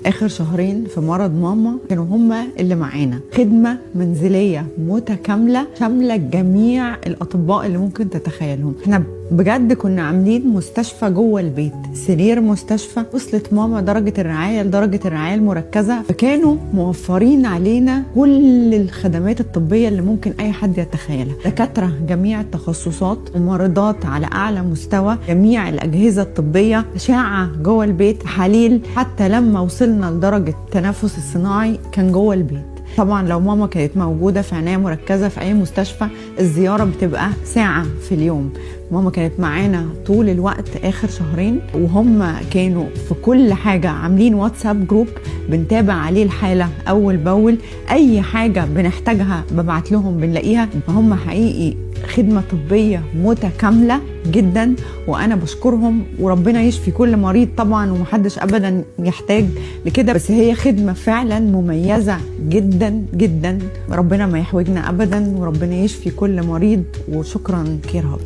اخر شهرين في مرض ماما كانوا هما اللي معانا. خدمة منزلية متكاملة شاملة جميع الاطباء اللي ممكن تتخيلهم. احنا بجد كنا عاملين مستشفى جوه البيت، سرير مستشفى. وصلت ماما درجة الرعاية لدرجة الرعاية المركزة، فكانوا موفرين علينا كل الخدمات الطبية اللي ممكن اي حد يتخيلها. دكاترة جميع التخصصات، ممرضات على اعلى مستوى، جميع الاجهزة الطبية، اشعة جوه البيت، تحاليل. حتى لما وصلنا لدرجة التنفس الصناعي كان جوه البيت. طبعا لو ماما كانت موجودة في عناية مركزة في أي مستشفى، الزيارة بتبقى ساعة في اليوم. ماما كانت معانا طول الوقت آخر شهرين، وهم كانوا في كل حاجة عاملين واتساب جروب بنتابع عليه الحالة أول بأول. أي حاجة بنحتاجها ببعت لهم بنلاقيها. هم حقيقي خدمة طبية متكاملة جدا، وأنا بشكرهم. وربنا يشفي كل مريض طبعا، ومحدش أبدا يحتاج لكده، بس هي خدمة فعلا مميزة جدا جدا. ربنا ما يحوجنا أبدا، وربنا يشفي كل مريض. وشكرا كير هاب.